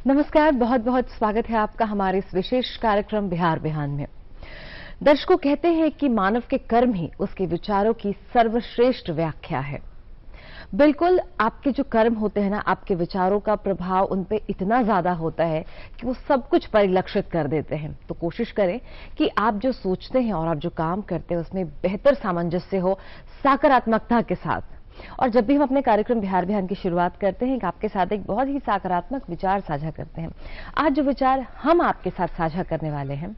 नमस्कार, बहुत बहुत स्वागत है आपका हमारे इस विशेष कार्यक्रम बिहार बिहान में। दर्शकों, कहते हैं कि मानव के कर्म ही उसके विचारों की सर्वश्रेष्ठ व्याख्या है। बिल्कुल, आपके जो कर्म होते हैं ना, आपके विचारों का प्रभाव उन पे इतना ज्यादा होता है कि वो सब कुछ परिलक्षित कर देते हैं। तो कोशिश करें कि आप जो सोचते हैं और आप जो काम करते हैं उसमें बेहतर सामंजस्य हो, सकारात्मकता के साथ। और जब भी हम अपने कार्यक्रम बिहार बिहान की शुरुआत करते हैं, आपके साथ एक बहुत ही सकारात्मक विचार साझा करते हैं। आज जो विचार हम आपके साथ साझा करने वाले हैं,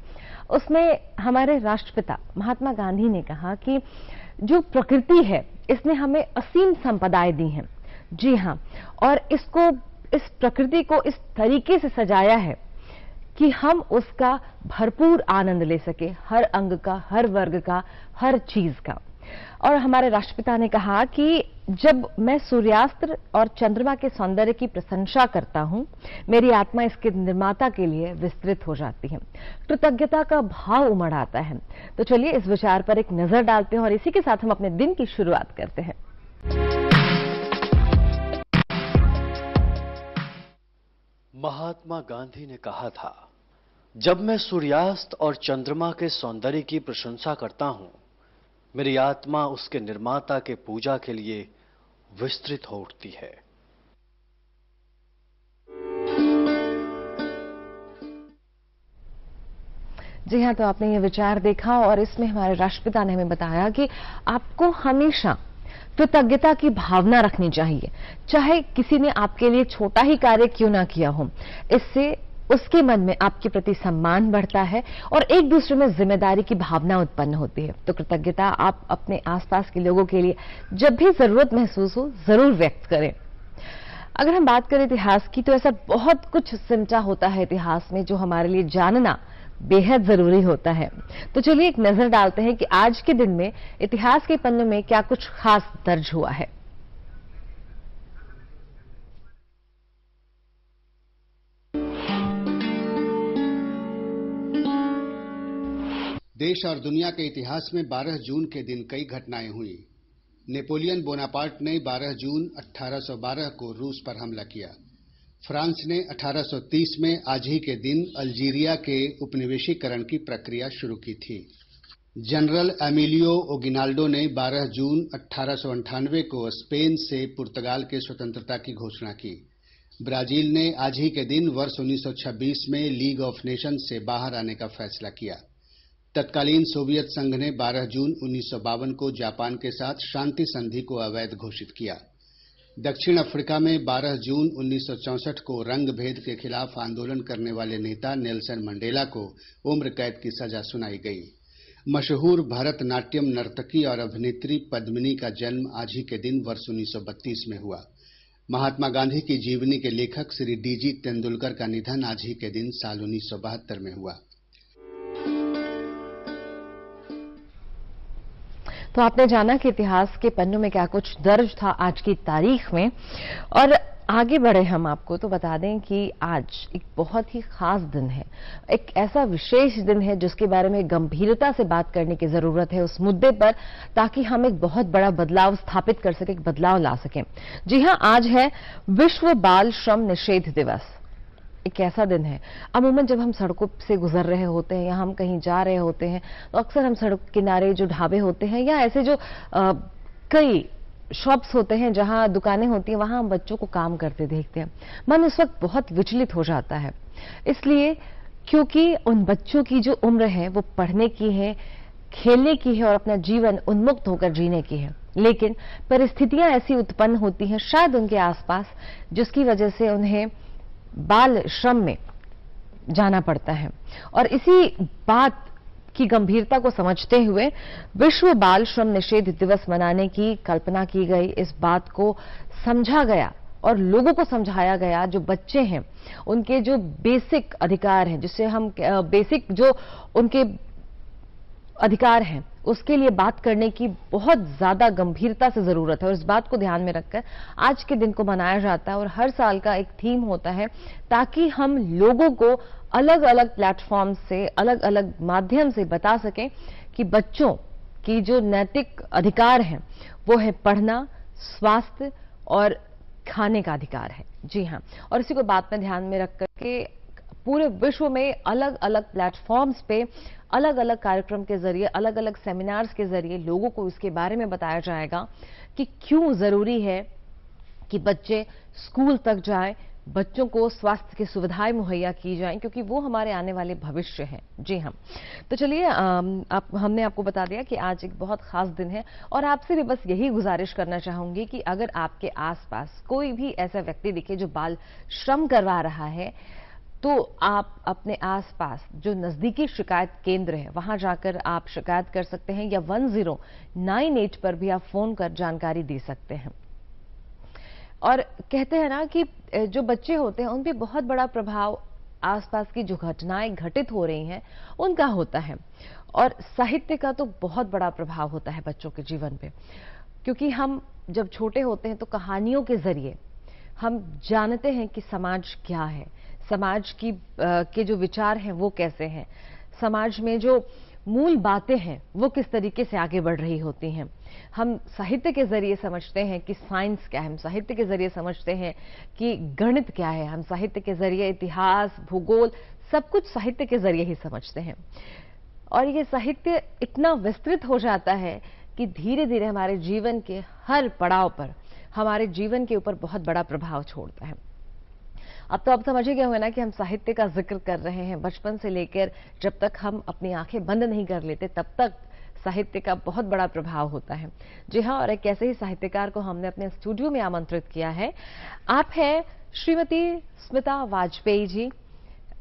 उसमें हमारे राष्ट्रपिता महात्मा गांधी ने कहा कि जो प्रकृति है इसने हमें असीम संपदाएं दी हैं। जी हां, और इस प्रकृति को इस तरीके से सजाया है कि हम उसका भरपूर आनंद ले सके, हर अंग का, हर वर्ग का, हर चीज का। और हमारे राष्ट्रपिता ने कहा कि जब मैं सूर्यास्त और चंद्रमा के सौंदर्य की प्रशंसा करता हूं, मेरी आत्मा इसके निर्माता के लिए विस्तृत हो जाती है, कृतज्ञता का भाव उमड़ आता है। तो चलिए इस विचार पर एक नजर डालते हैं और इसी के साथ हम अपने दिन की शुरुआत करते हैं। महात्मा गांधी ने कहा था, जब मैं सूर्यास्त और चंद्रमा के सौंदर्य की प्रशंसा करता हूं, मेरी आत्मा उसके निर्माता के पूजा के लिए विस्तृत हो उठती है। जी हां, तो आपने ये विचार देखा और इसमें हमारे राष्ट्रपिता ने हमें बताया कि आपको हमेशा कृतज्ञता की भावना रखनी चाहिए, चाहे किसी ने आपके लिए छोटा ही कार्य क्यों ना किया हो। इससे उसके मन में आपके प्रति सम्मान बढ़ता है और एक दूसरे में जिम्मेदारी की भावना उत्पन्न होती है। तो कृतज्ञता आप अपने आसपास के लोगों के लिए जब भी जरूरत महसूस हो जरूर व्यक्त करें। अगर हम बात करें इतिहास की, तो ऐसा बहुत कुछ सिमटा होता है इतिहास में जो हमारे लिए जानना बेहद जरूरी होता है। तो चलिए एक नजर डालते हैं कि आज के दिन में इतिहास के पन्नों में क्या कुछ खास दर्ज हुआ है। देश और दुनिया के इतिहास में 12 जून के दिन कई घटनाएं हुई। नेपोलियन बोनापार्ट ने 12 जून 1812 को रूस पर हमला किया। फ्रांस ने 1830 में आज ही के दिन अल्जीरिया के उपनिवेशीकरण की प्रक्रिया शुरू की थी। जनरल एमिलियो ओगिनाल्डो ने 12 जून 1898 को स्पेन से पुर्तगाल के स्वतंत्रता की घोषणा की। ब्राजील ने आज ही के दिन वर्ष 1926 में लीग ऑफ नेशंस से बाहर आने का फैसला किया। तत्कालीन सोवियत संघ ने 12 जून 1952 को जापान के साथ शांति संधि को अवैध घोषित किया। दक्षिण अफ्रीका में 12 जून 1964 को रंग भेद के खिलाफ आंदोलन करने वाले नेता नेल्सन मंडेला को उम्र कैद की सजा सुनाई गई। मशहूर भरतनाट्यम नर्तकी और अभिनेत्री पद्मिनी का जन्म आज ही के दिन वर्ष 1932 में हुआ। महात्मा गांधी की जीवनी के लेखक श्री डीजी तेंदुलकर का निधन आज ही के दिन साल 1972 में हुआ। तो आपने जाना कि इतिहास के पन्नों में क्या कुछ दर्ज था आज की तारीख में। और आगे बढ़े हम आपको तो बता दें कि आज एक बहुत ही खास दिन है, एक ऐसा विशेष दिन है जिसके बारे में गंभीरता से बात करने की जरूरत है उस मुद्दे पर, ताकि हम एक बहुत बड़ा बदलाव स्थापित कर सकें, एक बदलाव ला सकें। जी हां, आज है विश्व बाल श्रम निषेध दिवस। एक ऐसा दिन है, अमूमन जब हम सड़कों से गुजर रहे होते हैं या हम कहीं जा रहे होते हैं, तो अक्सर हम सड़क किनारे जो ढाबे होते हैं या ऐसे जो कई शॉप्स होते हैं, जहां दुकानें होती हैं, वहां हम बच्चों को काम करते देखते हैं। मन उस वक्त बहुत विचलित हो जाता है, इसलिए क्योंकि उन बच्चों की जो उम्र है वो पढ़ने की है, खेलने की है और अपना जीवन उन्मुक्त होकर जीने की है। लेकिन परिस्थितियां ऐसी उत्पन्न होती हैं शायद उनके आसपास, जिसकी वजह से उन्हें बाल श्रम में जाना पड़ता है। और इसी बात की गंभीरता को समझते हुए विश्व बाल श्रम निषेध दिवस मनाने की कल्पना की गई। इस बात को समझा गया और लोगों को समझाया गया, जो बच्चे हैं उनके जो बेसिक अधिकार हैं, जिससे हम बेसिक जो उनके अधिकार हैं उसके लिए बात करने की बहुत ज्यादा गंभीरता से जरूरत है। और इस बात को ध्यान में रखकर आज के दिन को मनाया जाता है और हर साल का एक थीम होता है, ताकि हम लोगों को अलग अलग प्लेटफॉर्म से, अलग अलग माध्यम से बता सकें कि बच्चों की जो नैतिक अधिकार हैं वो है पढ़ना, स्वास्थ्य और खाने का अधिकार है। जी हाँ, और इसी को बात में ध्यान में रख करके पूरे विश्व में अलग अलग प्लेटफॉर्म्स पे अलग अलग कार्यक्रम के जरिए, अलग अलग सेमिनार्स के जरिए लोगों को इसके बारे में बताया जाएगा कि क्यों जरूरी है कि बच्चे स्कूल तक जाएं, बच्चों को स्वास्थ्य की सुविधाएं मुहैया की जाएं, क्योंकि वो हमारे आने वाले भविष्य हैं। जी हाँ, तो चलिए हमने आपको बता दिया कि आज एक बहुत खास दिन है और आपसे भी बस यही गुजारिश करना चाहूंगी कि अगर आपके आसपास कोई भी ऐसा व्यक्ति दिखे जो बाल श्रम करवा रहा है, तो आप अपने आसपास जो नजदीकी शिकायत केंद्र है वहां जाकर आप शिकायत कर सकते हैं, या 1098 पर भी आप फोन कर जानकारी दे सकते हैं। और कहते हैं ना कि जो बच्चे होते हैं उन पे बहुत बड़ा प्रभाव आसपास की जो घटनाएं घटित हो रही हैं उनका होता है, और साहित्य का तो बहुत बड़ा प्रभाव होता है बच्चों के जीवन पे, क्योंकि हम जब छोटे होते हैं तो कहानियों के जरिए हम जानते हैं कि समाज क्या है, समाज की के जो विचार हैं वो कैसे हैं, समाज में जो मूल बातें हैं वो किस तरीके से आगे बढ़ रही होती हैं। हम साहित्य के जरिए समझते हैं कि साइंस क्या है, हम साहित्य के जरिए समझते हैं कि गणित क्या है, हम साहित्य के जरिए इतिहास, भूगोल, सब कुछ साहित्य के जरिए ही समझते हैं। और ये साहित्य इतना विस्तृत हो जाता है कि धीरे धीरे हमारे जीवन के हर पड़ाव पर हमारे जीवन के ऊपर बहुत बड़ा प्रभाव छोड़ता है। अब तो आप समझ ही गए होंगे ना कि हम साहित्य का जिक्र कर रहे हैं। बचपन से लेकर जब तक हम अपनी आंखें बंद नहीं कर लेते तब तक साहित्य का बहुत बड़ा प्रभाव होता है। जी हाँ, और एक ऐसे ही साहित्यकार को हमने अपने स्टूडियो में आमंत्रित किया है। आप हैं श्रीमती स्मिता वाजपेयी जी।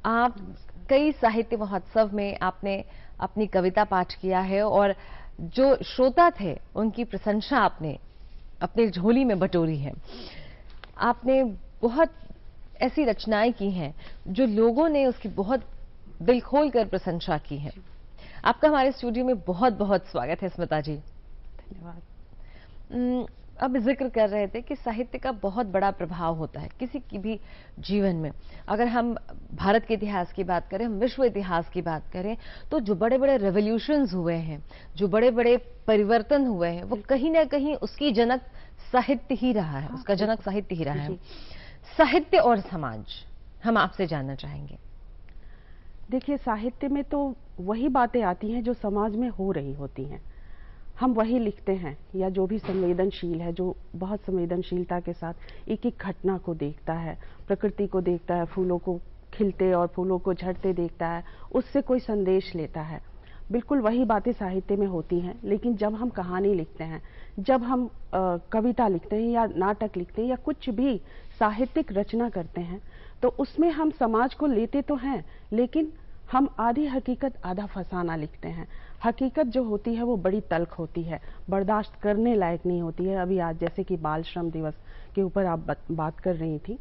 आप कई साहित्य महोत्सव में आपने अपनी कविता पाठ किया है और जो श्रोता थे उनकी प्रशंसा आपने अपनी झोली में बटोरी है। आपने बहुत ऐसी रचनाएं की हैं जो लोगों ने उसकी बहुत दिल खोल कर प्रशंसा की है। आपका हमारे स्टूडियो में बहुत बहुत स्वागत है स्मिता जी। धन्यवाद। अब जिक्र कर रहे थे कि साहित्य का बहुत बड़ा प्रभाव होता है किसी की भी जीवन में। अगर हम भारत के इतिहास की बात करें, हम विश्व इतिहास की बात करें, तो जो बड़े बड़े रेवोल्यूशंस हुए हैं, जो बड़े बड़े परिवर्तन हुए हैं, वो कहीं ना कहीं उसकी जनक साहित्य ही रहा है, उसका जनक साहित्य ही रहा है। साहित्य और समाज, हम आपसे जानना चाहेंगे। देखिए, साहित्य में तो वही बातें आती हैं जो समाज में हो रही होती हैं, हम वही लिखते हैं। या जो भी संवेदनशील है, जो बहुत संवेदनशीलता के साथ एक एक घटना को देखता है, प्रकृति को देखता है, फूलों को खिलते और फूलों को झड़ते देखता है, उससे कोई संदेश लेता है, बिल्कुल वही बातें साहित्य में होती हैं। लेकिन जब हम कहानी लिखते हैं, जब हम कविता लिखते हैं या नाटक लिखते हैं या कुछ भी साहित्यिक रचना करते हैं, तो उसमें हम समाज को लेते तो हैं, लेकिन हम आधी हकीकत आधा फसाना लिखते हैं। हकीकत जो होती है वो बड़ी तल्ख होती है, बर्दाश्त करने लायक नहीं होती है। अभी आज जैसे कि बाल श्रम दिवस के ऊपर आप बात कर रही थी,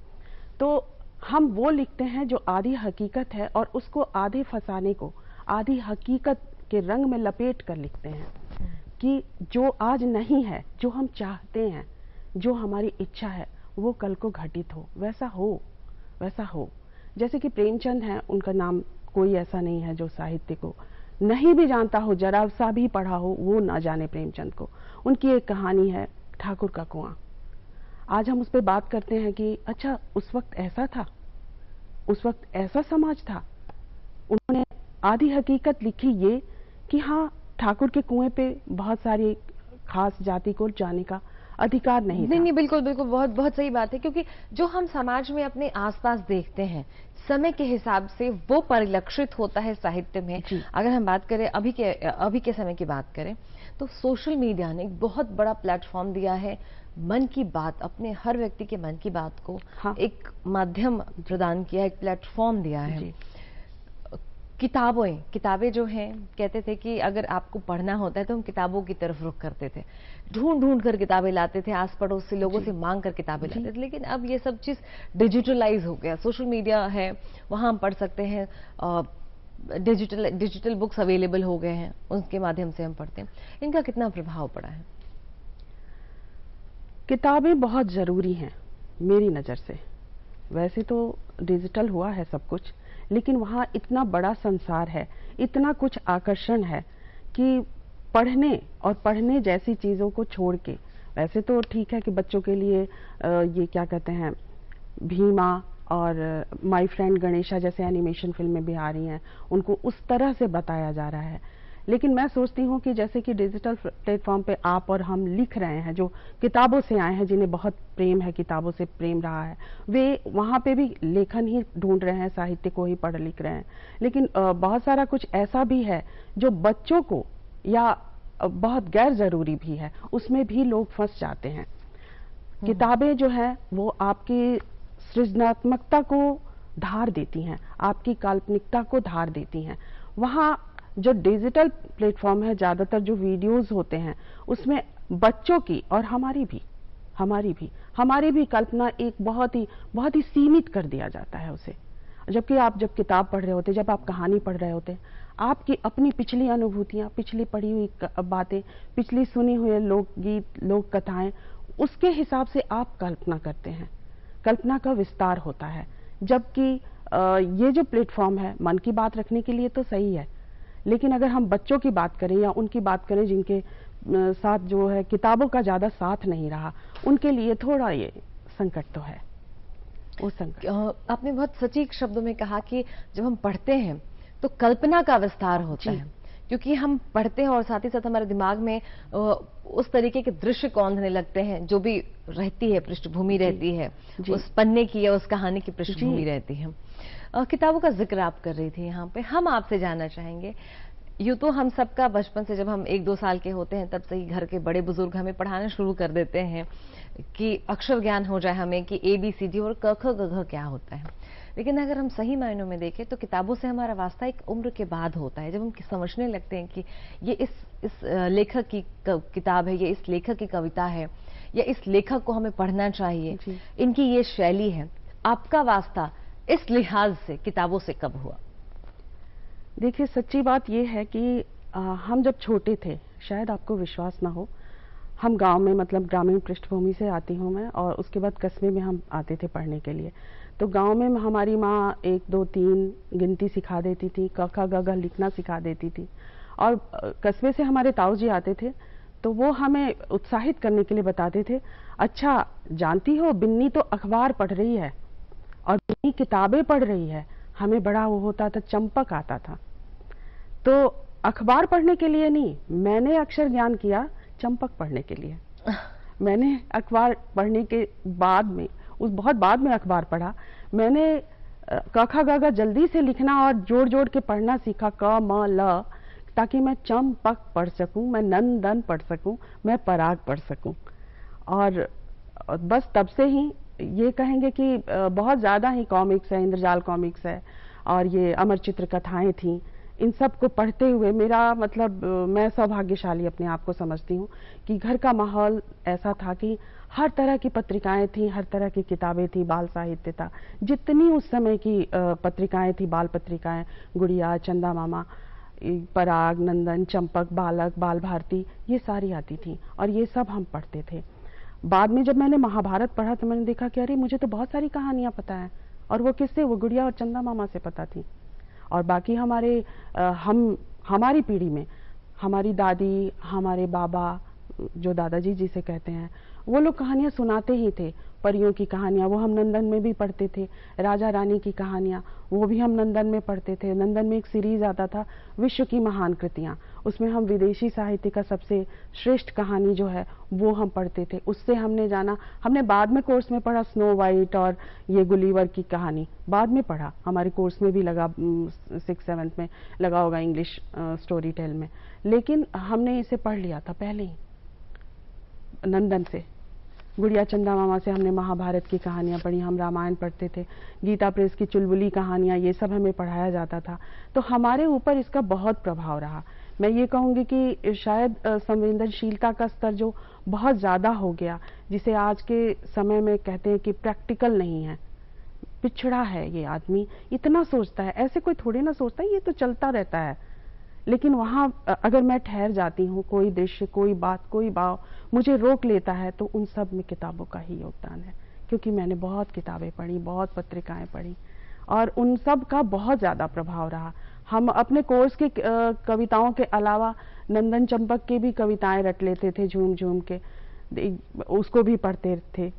तो हम वो लिखते हैं जो आधी हकीकत है और उसको आधे फसाने को आधी हकीकत के रंग में लपेट कर लिखते हैं कि जो आज नहीं है, जो हम चाहते हैं, जो हमारी इच्छा है, वो कल को घटित हो, वैसा हो। जैसे कि प्रेमचंद हैं, उनका नाम कोई ऐसा नहीं है जो साहित्य को नहीं भी जानता हो, जरा सा भी पढ़ा हो, वो ना जाने प्रेमचंद को। उनकी एक कहानी है ठाकुर का कुआं। आज हम उस पर बात करते हैं कि अच्छा, उस वक्त ऐसा था, उस वक्त ऐसा समाज था। उन्होंने आधी हकीकत लिखी ये कि हाँ, ठाकुर के कुएं पे बहुत सारी खास जाति को जाने का अधिकार नहीं था। नहीं, बिल्कुल बहुत बहुत सही बात है, क्योंकि जो हम समाज में अपने आसपास देखते हैं समय के हिसाब से वो परिलक्षित होता है साहित्य में। अगर हम बात करें अभी के समय की बात करें, तो सोशल मीडिया ने एक बहुत बड़ा प्लेटफॉर्म दिया है। मन की बात, अपने हर व्यक्ति के मन की बात को एक माध्यम प्रदान किया, एक प्लेटफॉर्म दिया है। किताबें जो हैं, कहते थे कि अगर आपको पढ़ना होता है तो हम किताबों की तरफ रुख करते थे, ढूंढ कर किताबें लाते थे, आस पड़ोस से लोगों से मांग कर किताबें लाते थे। लेकिन अब ये सब चीज डिजिटलाइज हो गया, सोशल मीडिया है, वहां हम पढ़ सकते हैं, डिजिटल बुक्स अवेलेबल हो गए हैं, उनके माध्यम से हम पढ़ते हैं। इनका कितना प्रभाव पड़ा है? किताबें बहुत जरूरी हैं मेरी नजर से। वैसे तो डिजिटल हुआ है सब कुछ, लेकिन वहाँ इतना बड़ा संसार है, इतना कुछ आकर्षण है कि पढ़ने और पढ़ने जैसी चीज़ों को छोड़ के वैसे तो ठीक है कि बच्चों के लिए ये क्या कहते हैं, भीमा और माय फ्रेंड गणेशा जैसे एनिमेशन फिल्में भी आ रही हैं, उनको उस तरह से बताया जा रहा है। लेकिन मैं सोचती हूँ कि जैसे कि डिजिटल प्लेटफॉर्म पे आप और हम लिख रहे हैं, जो किताबों से आए हैं, जिन्हें बहुत प्रेम है, किताबों से प्रेम रहा है, वे वहाँ पे भी लेखन ही ढूंढ रहे हैं, साहित्य को ही पढ़ लिख रहे हैं। लेकिन बहुत सारा कुछ ऐसा भी है जो बच्चों को या बहुत गैर जरूरी भी है, उसमें भी लोग फंस जाते हैं। किताबें जो है वो आपकी सृजनात्मकता को धार देती हैं, आपकी काल्पनिकता को धार देती हैं। वहाँ जो डिजिटल प्लेटफॉर्म है, ज्यादातर जो वीडियोस होते हैं उसमें बच्चों की और हमारी भी कल्पना एक बहुत ही सीमित कर दिया जाता है उसे। जबकि आप जब किताब पढ़ रहे होते, जब आप कहानी पढ़ रहे होते, आपकी अपनी पिछली अनुभूतियां, पिछली पढ़ी हुई बातें, पिछली सुनी हुई लोकगीत, लोक कथाएं, उसके हिसाब से आप कल्पना करते हैं, कल्पना का विस्तार होता है। जबकि ये जो प्लेटफॉर्म है मन की बात रखने के लिए तो सही है, लेकिन अगर हम बच्चों की बात करें या उनकी बात करें जिनके साथ जो है किताबों का ज्यादा साथ नहीं रहा, उनके लिए थोड़ा ये संकट तो है। वो संकट आपने बहुत सटीक शब्दों में कहा कि जब हम पढ़ते हैं तो कल्पना का विस्तार होता है, क्योंकि हम पढ़ते हैं और साथ ही साथ हमारे दिमाग में उस तरीके के दृश्य कौंधने लगते हैं जो भी रहती है, पृष्ठभूमि रहती है, उस पन्ने की या उस कहानी की पृष्ठभूमि रहती है। किताबों का जिक्र आप कर रही थी यहाँ पे, हम आपसे जानना चाहेंगे, यूं तो हम सबका बचपन से जब हम 1-2 साल के होते हैं तब से ही घर के बड़े बुजुर्ग हमें पढ़ाना शुरू कर देते हैं कि अक्षर ज्ञान हो जाए हमें कि ABCD और क ख ग घ क्या होता है। लेकिन अगर हम सही मायनों में देखें तो किताबों से हमारा वास्ता एक उम्र के बाद होता है, जब हम समझने लगते हैं कि ये इस लेखक की किताब है, ये इस लेखक की कविता है, या इस लेखक को हमें पढ़ना चाहिए, इनकी ये शैली है। आपका वास्ता इस लिहाज से किताबों से कब हुआ? देखिए, सच्ची बात यह है कि हम जब छोटे थे, शायद आपको विश्वास ना हो, हम गांव में, मतलब ग्रामीण पृष्ठभूमि से आती हूँ मैं, और उसके बाद कस्बे में हम आते थे पढ़ने के लिए। तो गांव में हमारी माँ 1 2 3 गिनती सिखा देती थी, क ख ग घ लिखना सिखा देती थी, और कस्बे से हमारे ताऊ जी आते थे तो वो हमें उत्साहित करने के लिए बताते थे, अच्छा जानती हो बिन्नी तो अखबार पढ़ रही है और बिन्नी किताबें पढ़ रही है। हमें बड़ा वो होता था, चंपक आता था। तो अखबार पढ़ने के लिए नहीं, मैंने अक्षर ज्ञान किया चंपक पढ़ने के लिए। मैंने अखबार पढ़ने के बाद में, उस बहुत बाद में अखबार पढ़ा, मैंने क ख ग घ जल्दी से लिखना और जोड़ जोड़ के पढ़ना सीखा, क म ल, ताकि मैं चंपक पढ़ सकूं, मैं नंदन पढ़ सकूं, मैं पराग पढ़ सकूं। और बस तब से ही ये कहेंगे कि बहुत ज़्यादा ही कॉमिक्स है, इंद्रजाल कॉमिक्स है और ये अमर चित्र कथाएं थी, इन सब को पढ़ते हुए मेरा मतलब मैं सौभाग्यशाली अपने आप को समझती हूँ कि घर का माहौल ऐसा था कि हर तरह की पत्रिकाएं थी, हर तरह की किताबें थी, बाल साहित्य था, जितनी उस समय की पत्रिकाएं थी, बाल पत्रिकाएं, गुड़िया, चंदा मामा, पराग, नंदन, चंपक, बालक, बाल भारती, ये सारी आती थी और ये सब हम पढ़ते थे। बाद में जब मैंने महाभारत पढ़ा तो मैंने देखा कि अरे मुझे तो बहुत सारी कहानियां पता है, और वो किससे, वो गुड़िया और चंदा मामा से पता थी। और बाकी हमारी पीढ़ी में हमारी दादी, हमारे बाबा, जो दादाजी जिसे कहते हैं, वो लोग कहानियां सुनाते ही थे, परियों की कहानियां, वो हम नंदन में भी पढ़ते थे, राजा रानी की कहानियां, वो भी हम नंदन में पढ़ते थे। नंदन में एक सीरीज आता था विश्व की महान कृतियां, उसमें हम विदेशी साहित्य का सबसे श्रेष्ठ कहानी जो है वो हम पढ़ते थे। उससे हमने जाना, हमने बाद में कोर्स में पढ़ा स्नो वाइट और ये गुलिवर की कहानी, बाद में पढ़ा, हमारे कोर्स में भी लगा, 6th-7th में लगा होगा इंग्लिश स्टोरी टेल में, लेकिन हमने इसे पढ़ लिया था पहले ही नंदन से। गुड़िया चंदा मामा से हमने महाभारत की कहानियां पढ़ी, हम रामायण पढ़ते थे, गीता प्रेस की चुलबुली कहानियां, ये सब हमें पढ़ाया जाता था। तो हमारे ऊपर इसका बहुत प्रभाव रहा। मैं ये कहूंगी कि शायद संवेदनशीलता का स्तर जो बहुत ज्यादा हो गया, जिसे आज के समय में कहते हैं कि प्रैक्टिकल नहीं है, पिछड़ा है ये आदमी, इतना सोचता है, ऐसे कोई थोड़ी ना सोचता है, ये तो चलता रहता है। लेकिन वहां अगर मैं ठहर जाती हूँ, कोई दृश्य, कोई बात, कोई भाव मुझे रोक लेता है, तो उन सब में किताबों का ही योगदान है, क्योंकि मैंने बहुत किताबें पढ़ी, बहुत पत्रिकाएं पढ़ी और उन सब का बहुत ज्यादा प्रभाव रहा। हम अपने कोर्स के कविताओं के अलावा नंदन चंपक के भी कविताएं रट लेते थे झूम झूम के। उसको भी पढ़ते थे।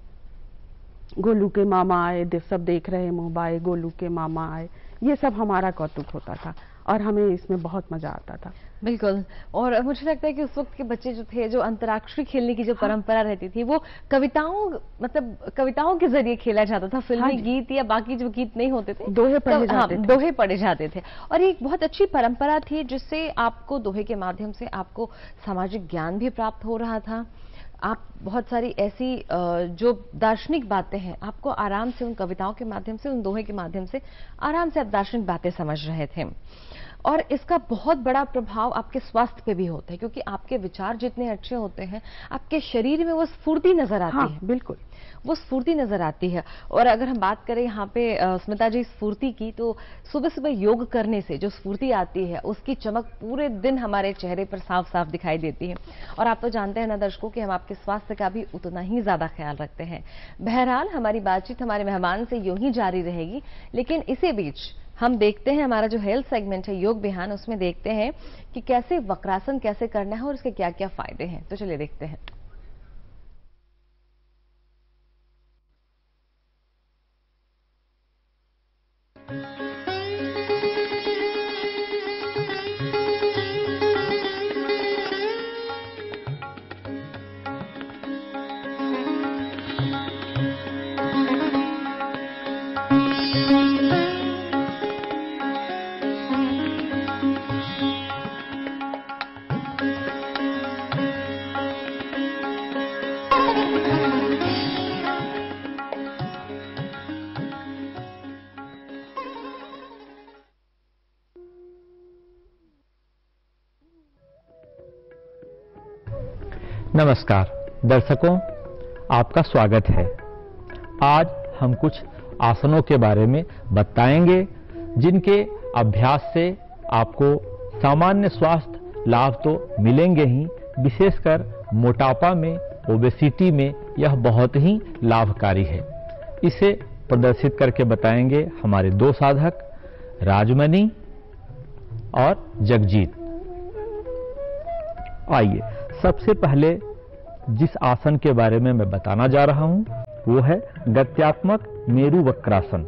गोलू के मामा आए, सब देख रहे मोबाइल, गोलू के मामा आए, ये सब हमारा कौतुक होता था और हमें इसमें बहुत मजा आता था। बिल्कुल। और मुझे लगता है कि उस वक्त के बच्चे जो थे, जो अंतराक्षरी खेलने की जो परंपरा रहती थी, वो कविताओं, मतलब कविताओं के जरिए खेला जाता था। फिल्मी गीत या बाकी जो गीत नहीं होते थे, दोहे पढ़े जाते थे। दोहे पढ़े जाते थे। और एक बहुत अच्छी परंपरा थी जिससे आपको दोहे के माध्यम से आपको सामाजिक ज्ञान भी प्राप्त हो रहा था। आप बहुत सारी ऐसी जो दार्शनिक बातें हैं, आपको आराम से उन कविताओं के माध्यम से, उन दोहे के माध्यम से आराम से आप दार्शनिक बातें समझ रहे थे। और इसका बहुत बड़ा प्रभाव आपके स्वास्थ्य पे भी होता है, क्योंकि आपके विचार जितने अच्छे होते हैं, आपके शरीर में वो स्फूर्ति नजर आती है। बिल्कुल, वो स्फूर्ति नजर आती है। और अगर हम बात करें यहाँ पे स्मिता जी स्फूर्ति की, तो सुबह सुबह योग करने से जो स्फूर्ति आती है, उसकी चमक पूरे दिन हमारे चेहरे पर साफ साफ दिखाई देती है। और आप तो जानते हैं ना दर्शकों कि हम आपके स्वास्थ्य का भी उतना ही ज्यादा ख्याल रखते हैं। बहरहाल हमारी बातचीत हमारे मेहमान से यूं ही जारी रहेगी, लेकिन इसी बीच हम देखते हैं हमारा जो हेल्थ सेगमेंट है योग बिहान, उसमें देखते हैं कि कैसे वक्रासन कैसे करना है और उसके क्या क्या फायदे हैं। तो चलिए देखते हैं। नमस्कार दर्शकों, आपका स्वागत है। आज हम कुछ आसनों के बारे में बताएंगे जिनके अभ्यास से आपको सामान्य स्वास्थ्य लाभ तो मिलेंगे ही, विशेषकर मोटापा में, ओबेसिटी में यह बहुत ही लाभकारी है। इसे प्रदर्शित करके बताएंगे हमारे दो साधक राजमणि और जगजीत। आइए, सबसे पहले जिस आसन के बारे में मैं बताना जा रहा हूं वो है गत्यात्मक मेरु वक्रासन।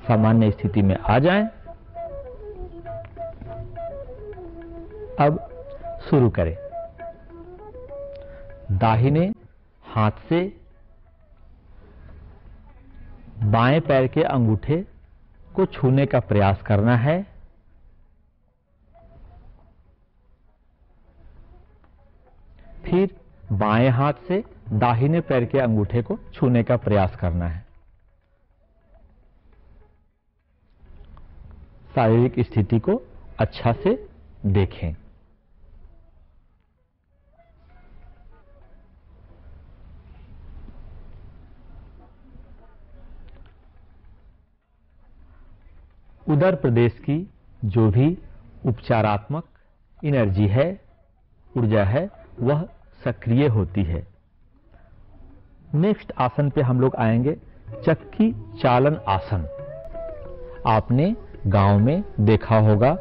सामान्य स्थिति में आ जाएं। अब शुरू करें। दाहिने हाथ से बाएं पैर के अंगूठे को छूने का प्रयास करना है। फिर बाएं हाथ से दाहिने पैर के अंगूठे को छूने का प्रयास करना है। शारीरिक स्थिति को अच्छा से देखें। उदर प्रदेश की जो भी उपचारात्मक एनर्जी है, ऊर्जा है, वह सक्रिय होती है। नेक्स्ट आसन पे हम लोग आएंगे, चक्की चालन आसन। आपने गांव में देखा होगा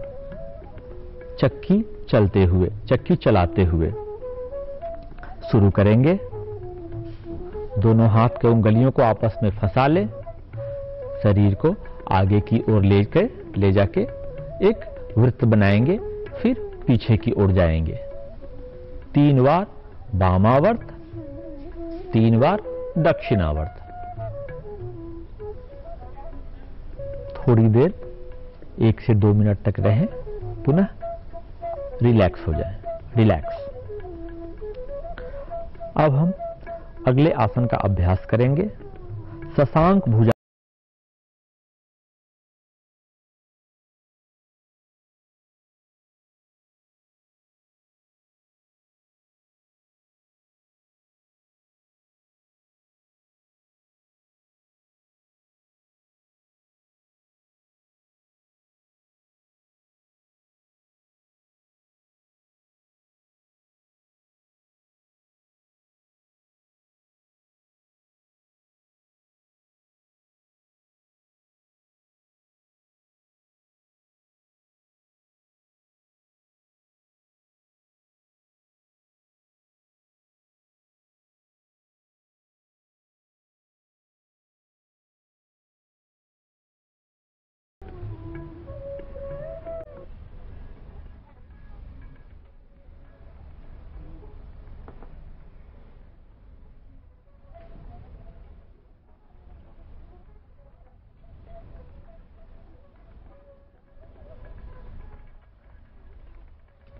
चक्की चलते हुए, चक्की चलाते हुए। शुरू करेंगे। दोनों हाथ के उंगलियों को आपस में फंसा ले, शरीर को आगे की ओर ले जाके एक वृत्त बनाएंगे, फिर पीछे की ओर जाएंगे। 3 बार वामावर्त, 3 बार दक्षिणावर्त। थोड़ी देर 1 से 2 मिनट तक रहें, पुनः रिलैक्स हो जाएं। रिलैक्स। अब हम अगले आसन का अभ्यास करेंगे, शशांक भुजा।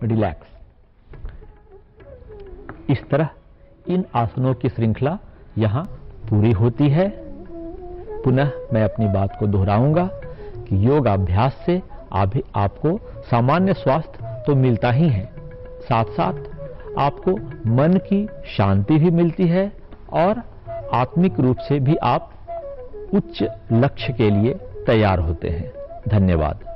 रिलैक्स। इस तरह इन आसनों की श्रृंखला यहां पूरी होती है। पुनः मैं अपनी बात को दोहराऊंगा कि योगाभ्यास से आपको सामान्य स्वास्थ्य तो मिलता ही है, साथ साथ आपको मन की शांति भी मिलती है और आत्मिक रूप से भी आप उच्च लक्ष्य के लिए तैयार होते हैं। धन्यवाद।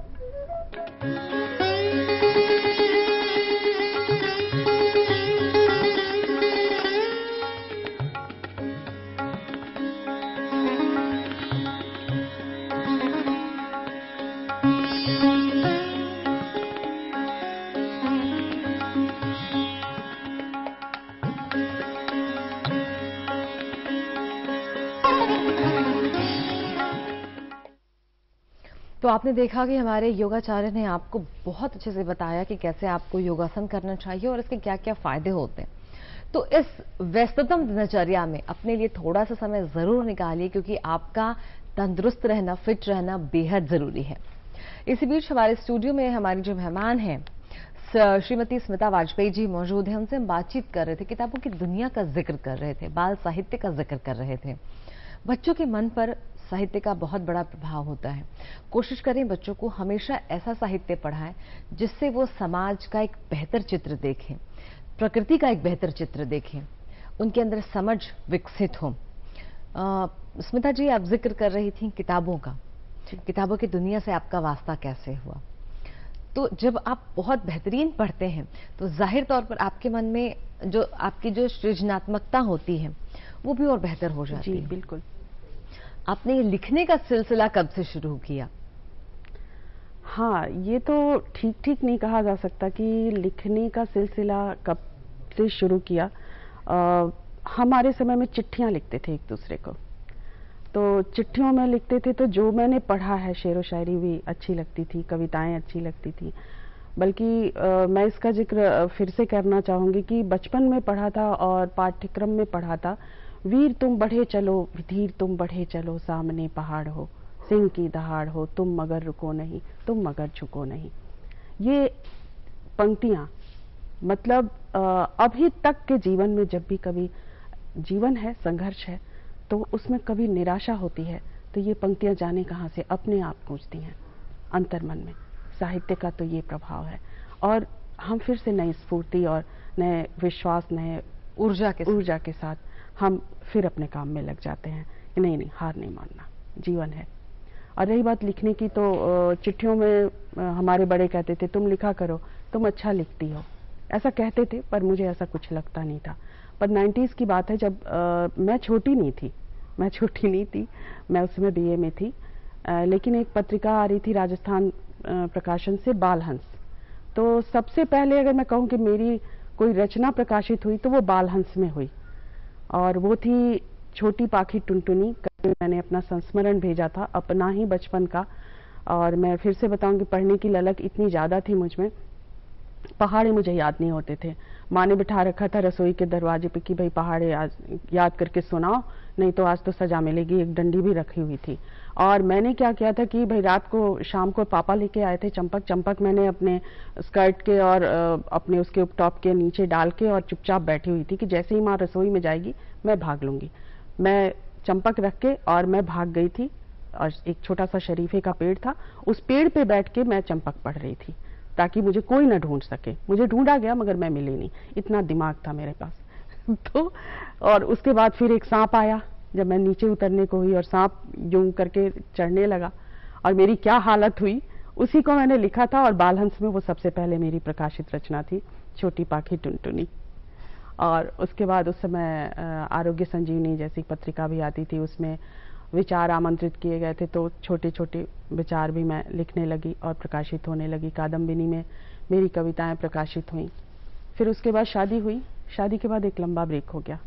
तो आपने देखा कि हमारे योगाचार्य ने आपको बहुत अच्छे से बताया कि कैसे आपको योगासन करना चाहिए और इसके क्या क्या फायदे होते हैं। तो इस व्यस्ततम दिनचर्या में अपने लिए थोड़ा सा समय जरूर निकालिए, क्योंकि आपका तंदुरुस्त रहना, फिट रहना बेहद जरूरी है। इसी बीच हमारे स्टूडियो में हमारी जो मेहमान हैं श्रीमती स्मिता वाजपेयी जी मौजूद हैं। उनसे हम बातचीत कर रहे थे, किताबों की दुनिया का जिक्र कर रहे थे, बाल साहित्य का जिक्र कर रहे थे। बच्चों के मन पर साहित्य का बहुत बड़ा प्रभाव होता है। कोशिश करें बच्चों को हमेशा ऐसा साहित्य पढ़ाएं जिससे वो समाज का एक बेहतर चित्र देखें, प्रकृति का एक बेहतर चित्र देखें, उनके अंदर समझ विकसित हो। स्मिता जी, आप जिक्र कर रही थी किताबों का, किताबों की दुनिया से आपका वास्ता कैसे हुआ? तो जब आप बहुत बेहतरीन पढ़ते हैं तो जाहिर तौर पर आपके मन में जो आपकी जो सृजनात्मकता होती है वो भी और बेहतर हो जाती है। जी बिल्कुल। आपने ये लिखने का सिलसिला कब से शुरू किया? हाँ, ये तो ठीक नहीं कहा जा सकता कि लिखने का सिलसिला कब से शुरू किया। हमारे समय में चिट्ठियां लिखते थे एक दूसरे को, तो चिट्ठियों में लिखते थे, तो जो मैंने पढ़ा है, शेरो शायरी भी अच्छी लगती थी, कविताएं अच्छी लगती थी। बल्कि मैं इसका जिक्र फिर से करना चाहूंगी कि बचपन में पढ़ा था और पाठ्यक्रम में पढ़ा था, वीर तुम बढ़े चलो, धीर तुम बढ़े चलो, सामने पहाड़ हो, सिंह की दहाड़ हो, तुम मगर रुको नहीं, तुम मगर झुको नहीं। ये पंक्तियां मतलब अभी तक के जीवन में जब भी कभी जीवन है, संघर्ष है, तो उसमें कभी निराशा होती है तो ये पंक्तियां जाने कहां से अपने आप गूंजती हैं अंतर्मन में। साहित्य का तो ये प्रभाव है और हम फिर से नई स्फूर्ति और नए विश्वास, नए ऊर्जा के साथ हम फिर अपने काम में लग जाते हैं कि नहीं, हार नहीं मानना, जीवन है। और रही बात लिखने की, तो चिट्ठियों में हमारे बड़े कहते थे तुम लिखा करो, तुम अच्छा लिखती हो, ऐसा कहते थे, पर मुझे ऐसा कुछ लगता नहीं था। पर 90s की बात है, जब मैं छोटी नहीं थी, मैं उस समय BA में थी, लेकिन एक पत्रिका आ रही थी राजस्थान प्रकाशन से, बाल हंस। तो सबसे पहले अगर मैं कहूँ कि मेरी कोई रचना प्रकाशित हुई तो वो बाल हंस में हुई, और वो थी छोटी पाखी टुनटुनी। मैंने अपना संस्मरण भेजा था अपना ही बचपन का, और मैं फिर से बताऊंगी, पढ़ने की ललक इतनी ज्यादा थी मुझ में, पहाड़े मुझे याद नहीं होते थे। माँ ने बिठा रखा था रसोई के दरवाजे पे कि भाई पहाड़े आज याद करके सुनाओ, नहीं तो आज तो सजा मिलेगी। एक डंडी भी रखी हुई थी। और मैंने क्या किया था कि भाई रात को, शाम को पापा लेके आए थे चंपक मैंने अपने स्कर्ट के और अपने उसके टॉप के नीचे डाल के और चुपचाप बैठी हुई थी कि जैसे ही माँ रसोई में जाएगी मैं भाग लूंगी। मैं चंपक रख के और मैं भाग गई थी, और एक छोटा सा शरीफे का पेड़ था, उस पेड़ पे बैठ के मैं चंपक पढ़ रही थी ताकि मुझे कोई ना ढूंढ सके। मुझे ढूंढा गया मगर मैं मिली नहीं, इतना दिमाग था मेरे पास। तो और उसके बाद फिर एक सांप आया जब मैं नीचे उतरने को हुई, और सांप यूं करके चढ़ने लगा, और मेरी क्या हालत हुई, उसी को मैंने लिखा था। और बालहंस में वो सबसे पहले मेरी प्रकाशित रचना थी, छोटी पाखी टुनटुनी। और उसके बाद उस समय आरोग्य संजीवनी जैसी पत्रिका भी आती थी, उसमें विचार आमंत्रित किए गए थे, तो छोटे छोटे विचार भी मैं लिखने लगी और प्रकाशित होने लगी। कादम्बिनी में मेरी कविताएं प्रकाशित हुई। फिर उसके बाद शादी हुई। शादी के बाद एक लंबा ब्रेक हो गया,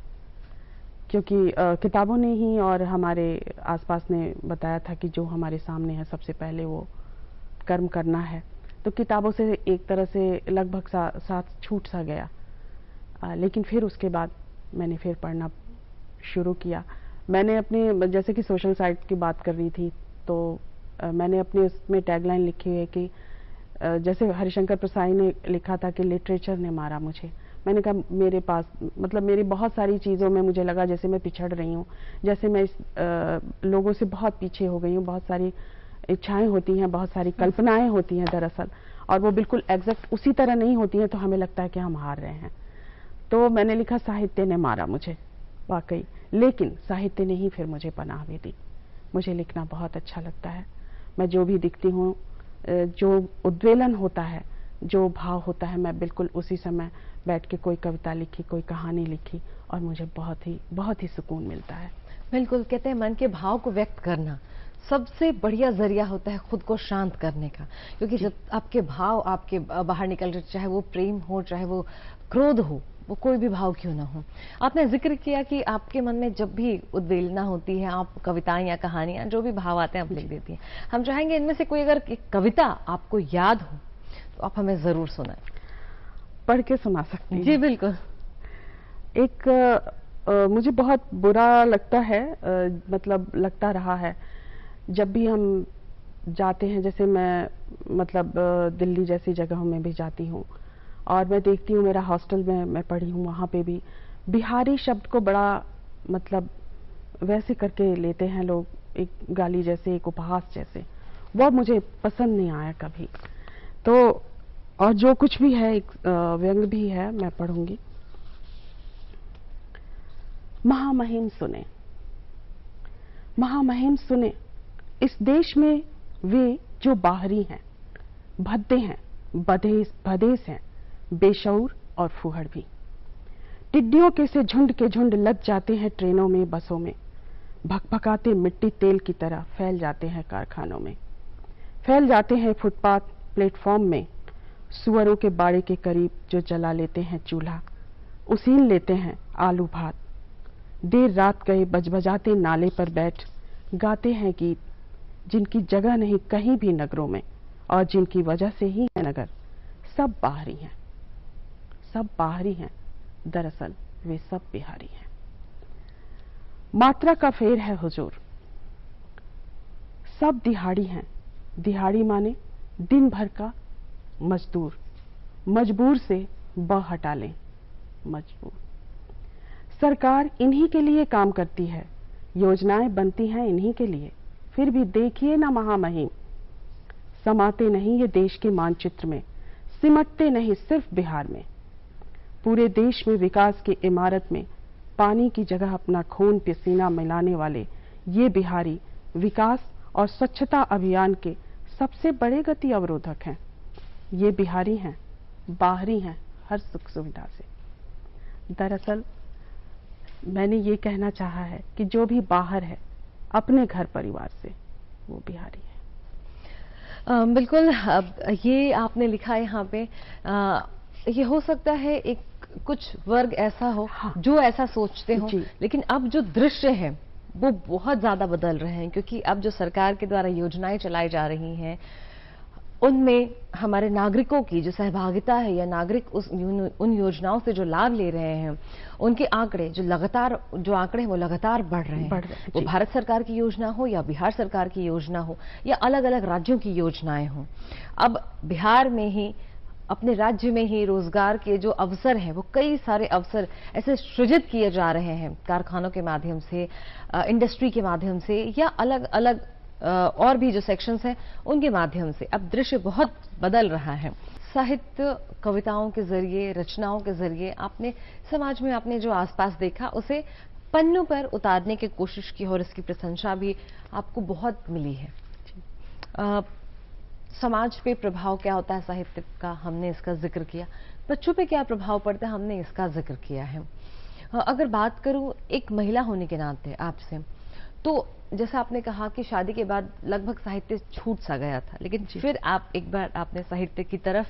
क्योंकि किताबों ने ही और हमारे आसपास ने बताया था कि जो हमारे सामने है सबसे पहले वो कर्म करना है। तो किताबों से एक तरह से लगभग साथ छूट सा गया। लेकिन फिर उसके बाद मैंने फिर पढ़ना शुरू किया। मैंने अपने, जैसे कि सोशल साइट की बात कर रही थी, तो मैंने अपने उसमें टैगलाइन लिखी है कि जैसे हरिशंकर प्रसाई ने लिखा था कि लिटरेचर ने मारा मुझे। मैंने कहा मेरे पास मतलब मेरी बहुत सारी चीज़ों में मुझे लगा जैसे मैं पिछड़ रही हूँ, जैसे मैं लोगों से बहुत पीछे हो गई हूँ। बहुत सारी इच्छाएं होती हैं, बहुत सारी कल्पनाएं होती हैं दरअसल, और वो बिल्कुल एग्जैक्ट उसी तरह नहीं होती हैं, तो हमें लगता है कि हम हार रहे हैं। तो मैंने लिखा साहित्य ने मारा मुझे, वाकई। लेकिन साहित्य ने ही फिर मुझे पनाह भी दी। मुझे लिखना बहुत अच्छा लगता है। मैं जो भी दिखती हूँ, जो उद्वेलन होता है, जो भाव होता है, मैं बिल्कुल उसी समय बैठ के कोई कविता लिखी, कोई कहानी लिखी, और मुझे बहुत ही सुकून मिलता है। बिल्कुल, कहते हैं मन के भाव को व्यक्त करना सबसे बढ़िया जरिया होता है खुद को शांत करने का, क्योंकि जब आपके भाव आपके बाहर निकल रहे, चाहे वो प्रेम हो, चाहे वो क्रोध हो, वो कोई भी भाव क्यों ना हो। आपने जिक्र किया कि आपके मन में जब भी उद्वेलना होती है, आप कविताएं या कहानियां जो भी भाव आते हैं आप लिख देती हैं। हम चाहेंगे इनमें से कोई अगर एक कविता आपको याद हो तो आप हमें जरूर सुनाएं। पढ़ के सुना सकती हैं? जी बिल्कुल। एक मुझे बहुत बुरा लगता है, मतलब लगता रहा है जब भी हम जाते हैं, जैसे मैं मतलब दिल्ली जैसी जगहों में भी जाती हूँ और मैं देखती हूँ, मेरा हॉस्टल में मैं पढ़ी हूँ, वहाँ पे भी बिहारी शब्द को बड़ा मतलब वैसे करके लेते हैं लोग, एक गाली जैसे, एक उपहास जैसे। वो मुझे पसंद नहीं आया कभी। तो और जो कुछ भी है, एक व्यंग भी है, मैं पढ़ूंगी। महामहिम सुने, महामहिम सुने, इस देश में वे जो बाहरी हैं, भद्दे हैं, भदेस हैं, बेशऊर और फूहड़ भी। टिड्डियों के से झुंड के झुंड लग जाते हैं ट्रेनों में, बसों में, भकभकाते मिट्टी तेल की तरह फैल जाते हैं कारखानों में, फैल जाते हैं फुटपाथ प्लेटफॉर्म में, सुअरों के बाड़े के करीब जो जला लेते हैं चूल्हा, उसीन लेते हैं आलू भात। देर रात गए बजबजाते नाले पर बैठ गाते हैं गीत, जिनकी जगह नहीं कहीं भी नगरों में, और जिनकी वजह से ही है नगर। सब बाहरी हैं, सब बाहरी हैं, दरअसल वे सब बिहारी हैं। मात्रा का फेर है हुजूर, सब दिहाड़ी हैं। दिहाड़ी माने दिन भर का मजदूर, मजबूर से ब हटा लें मजबूर। सरकार इन्हीं के लिए काम करती है, योजनाएं बनती हैं इन्हीं के लिए, फिर भी देखिए ना महामहिम, समाते नहीं ये देश के मानचित्र में, सिमटते नहीं सिर्फ बिहार में। पूरे देश में विकास की इमारत में पानी की जगह अपना खून पसीना मिलाने वाले ये बिहारी विकास और स्वच्छता अभियान के सबसे बड़े गति अवरोधक हैं। ये बिहारी हैं, बाहरी हैं हर सुख सुविधा से। दरअसल मैंने ये कहना चाहा है कि जो भी बाहर है अपने घर परिवार से, वो बिहारी है। बिल्कुल। ये आपने लिखा है यहाँ पे, ये हो सकता है एक कुछ वर्ग ऐसा हो, हाँ, जो ऐसा सोचते हो, लेकिन अब जो दृश्य है वो बहुत ज्यादा बदल रहे हैं, क्योंकि अब जो सरकार के द्वारा योजनाएं चलाई जा रही हैं उनमें हमारे नागरिकों की जो सहभागिता है, या नागरिक उन योजनाओं से जो लाभ ले रहे हैं, उनके आंकड़े जो आंकड़े हैं वो लगातार बढ़ रहे हैं। वो भारत सरकार की योजना हो या बिहार सरकार की योजना हो या अलग अलग राज्यों की योजनाएं हो। अब बिहार में ही, अपने राज्य में ही रोजगार के जो अवसर हैं, वो कई सारे अवसर ऐसे सृजित किए जा रहे हैं, कारखानों के माध्यम से, इंडस्ट्री के माध्यम से, या अलग अलग और भी जो सेक्शंस हैं उनके माध्यम से। अब दृश्य बहुत बदल रहा है। साहित्य, कविताओं के जरिए, रचनाओं के जरिए आपने समाज में आपने जो आसपास देखा उसे पन्नों पर उतारने की कोशिश की, और इसकी प्रशंसा भी आपको बहुत मिली है। समाज पे प्रभाव क्या होता है साहित्य का, हमने इसका जिक्र किया। बच्चों पे क्या प्रभाव पड़ता है, हमने इसका जिक्र किया है। अगर बात करूं एक महिला होने के नाते आपसे, तो जैसा आपने कहा कि शादी के बाद लगभग साहित्य छूट सा गया था, लेकिन फिर आप एक बार आपने साहित्य की तरफ,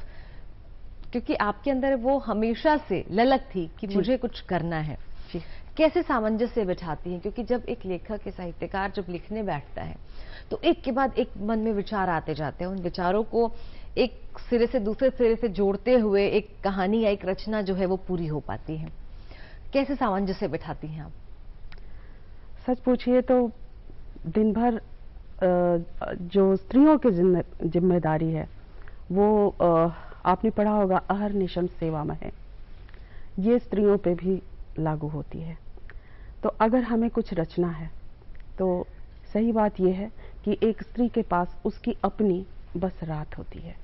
क्योंकि आपके अंदर वो हमेशा से ललक थी कि मुझे कुछ करना है। कैसे सामंजस्य बिठाती हैं, क्योंकि जब एक लेखक, साहित्यकार जब लिखने बैठता है तो एक के बाद एक मन में विचार आते जाते हैं, उन विचारों को एक सिरे से दूसरे सिरे से जोड़ते हुए एक कहानी या एक रचना जो है वो पूरी हो पाती है। कैसे सामंजस्य बिठाती हैं आप? सच पूछिए तो दिन भर जो स्त्रियों की जिम्मेदारी है वो आपने पढ़ा होगा अहर्निशं सेवामः है, ये स्त्रियों पे भी लागू होती है। तो अगर हमें कुछ रचना है तो सही बात यह है कि एक स्त्री के पास उसकी अपनी बस रात होती है।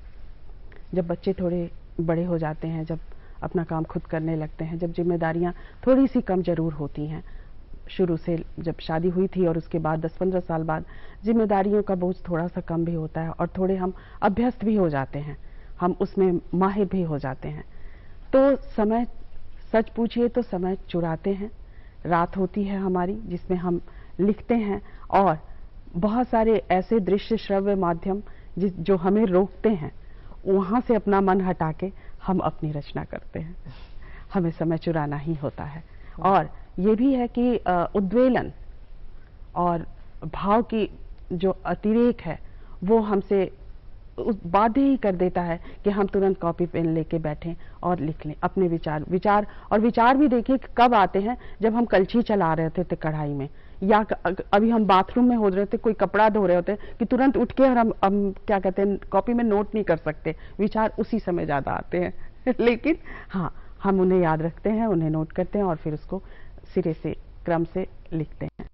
जब बच्चे थोड़े बड़े हो जाते हैं, जब अपना काम खुद करने लगते हैं, जब जिम्मेदारियां थोड़ी सी कम जरूर होती हैं, शुरू से जब शादी हुई थी और उसके बाद 10-15 साल बाद जिम्मेदारियों का बोझ थोड़ा सा कम भी होता है और थोड़े हम अभ्यस्त भी हो जाते हैं, हम उसमें माहिर भी हो जाते हैं। तो समय, सच पूछिए तो समय चुराते हैं। रात होती है हमारी जिसमें हम लिखते हैं और बहुत सारे ऐसे दृश्य श्रव्य माध्यम जो हमें रोकते हैं, वहां से अपना मन हटा के हम अपनी रचना करते हैं। हमें समय चुराना ही होता है। और ये भी है कि उद्वेलन और भाव की जो अतिरेक है वो हमसे बाध्य ही कर देता है कि हम तुरंत कॉपी पेन लेके बैठें और लिख लें अपने विचार। और विचार भी देखिए कब आते हैं, जब हम कलछी चला रहे थे कढ़ाई में, या अभी हम बाथरूम में हो रहे थे, कोई कपड़ा धो रहे होते कि तुरंत उठ के और हम क्या कहते हैं, कॉपी में नोट नहीं कर सकते, विचार उसी समय ज्यादा आते हैं। लेकिन हाँ, हम उन्हें याद रखते हैं, उन्हें नोट करते हैं और फिर उसको सिरे से क्रम से लिखते हैं।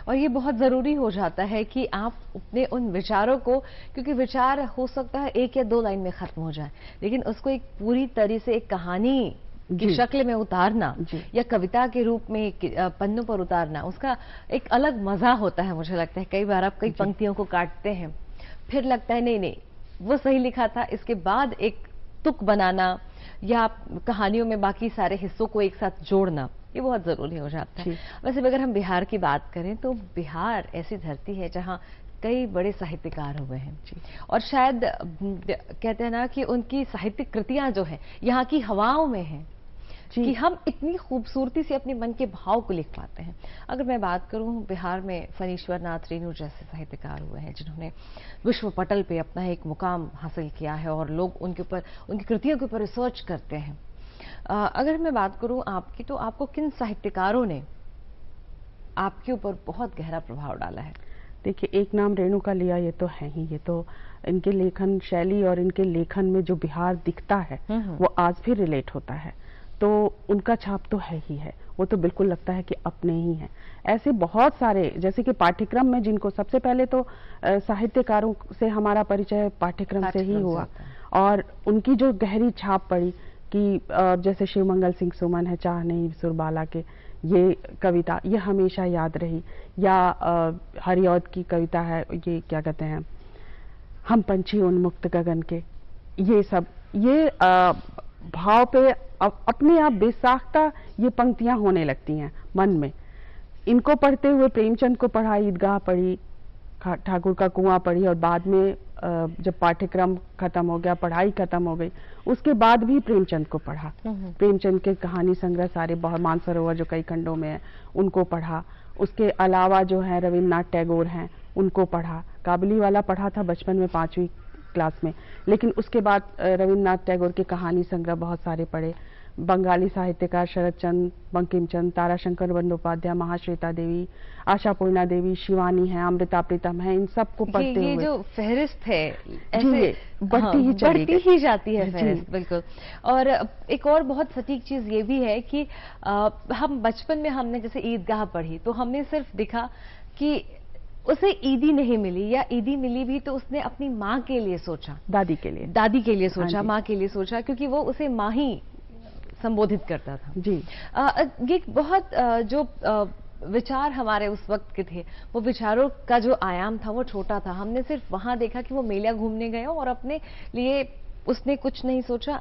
और ये बहुत जरूरी हो जाता है कि आप अपने उन विचारों को, क्योंकि विचार हो सकता है 1 या 2 लाइन में खत्म हो जाए, लेकिन उसको एक पूरी तरह से एक कहानी की शक्ल में उतारना या कविता के रूप में पन्नों पर उतारना, उसका एक अलग मजा होता है। मुझे लगता है कई बार आप कई पंक्तियों को काटते हैं, फिर लगता है नहीं वो सही लिखा था, इसके बाद एक तुक बनाना या कहानियों में बाकी सारे हिस्सों को एक साथ जोड़ना, ये बहुत जरूरी हो जाता है। वैसे अगर हम बिहार की बात करें तो बिहार ऐसी धरती है जहाँ कई बड़े साहित्यकार हुए हैं और शायद कहते हैं ना कि उनकी साहित्यिक कृतियां जो है यहाँ की हवाओं में हैं कि हम इतनी खूबसूरती से अपने मन के भाव को लिख पाते हैं। अगर मैं बात करूं, बिहार में फणीश्वर नाथ रेणु जैसे साहित्यकार हुए हैं जिन्होंने विश्व पटल पे अपना एक मुकाम हासिल किया है और लोग उनके ऊपर, उनकी कृतियों के ऊपर रिसर्च करते हैं। अगर मैं बात करूं आपकी, तो आपको किन साहित्यकारों ने आपके ऊपर बहुत गहरा प्रभाव डाला है? देखिए, एक नाम रेणु का लिया, ये तो है ही, ये तो इनके लेखन शैली और इनके लेखन में जो बिहार दिखता है वो आज भी रिलेट होता है, तो उनका छाप तो है ही है, वो तो बिल्कुल लगता है कि अपने ही हैं। ऐसे बहुत सारे, जैसे कि पाठ्यक्रम में जिनको सबसे पहले तो साहित्यकारों से हमारा परिचय पाठ्यक्रम से ही हुआ और उनकी जो गहरी छाप पड़ी कि जैसे शिवमंगल सिंह सुमन है, चाह नहीं सुरबाला के, ये कविता ये हमेशा याद रही, या हरिऔध की कविता है, ये क्या कहते हैं, हम पंछी उन्मुक्त गगन के, ये सब ये भाव पे अपने आप बेसाख्ता ये पंक्तियां होने लगती हैं मन में। इनको पढ़ते हुए प्रेमचंद को पढ़ा, ईदगाह पढ़ी, ठाकुर का कुआं पढ़ी और बाद में जब पाठ्यक्रम खत्म हो गया, पढ़ाई खत्म हो गई, उसके बाद भी प्रेमचंद को पढ़ा। प्रेमचंद के कहानी संग्रह सारे, बहुत मानसरोवर जो कई खंडों में है उनको पढ़ा। उसके अलावा जो है रविन्द्रनाथ टैगोर हैं उनको पढ़ा। काबुली वाला पढ़ा था बचपन में 5वीं क्लास में, लेकिन उसके बाद रविन्द्रनाथ टैगोर के कहानी संग्रह बहुत सारे पढ़े। बंगाली साहित्यकार शरद चंद्र, बंकिम चंद्र, ताराशंकर बंदोपाध्याय, महाश्वेता देवी, आशापूर्णा देवी, शिवानी है, अमृता प्रीतम है, इन सबको पढ़ते हुए ये जो फहरिस्त है ऐसे बढ़ती ही जाती है फहरिस्त, बिल्कुल। और एक और बहुत सटीक चीज ये भी है कि हम बचपन में हमने जैसे ईदगाह पढ़ी तो हमने सिर्फ दिखा कि उसे ईदी नहीं मिली या ईदी मिली भी तो उसने अपनी माँ के लिए सोचा, दादी के लिए सोचा, माँ के लिए सोचा, क्योंकि वो उसे माँ ही संबोधित करता था जी। ये बहुत जो विचार हमारे उस वक्त के थे, वो विचारों का जो आयाम था वो छोटा था। हमने सिर्फ वहां देखा कि वो मेला घूमने गया और अपने लिए उसने कुछ नहीं सोचा,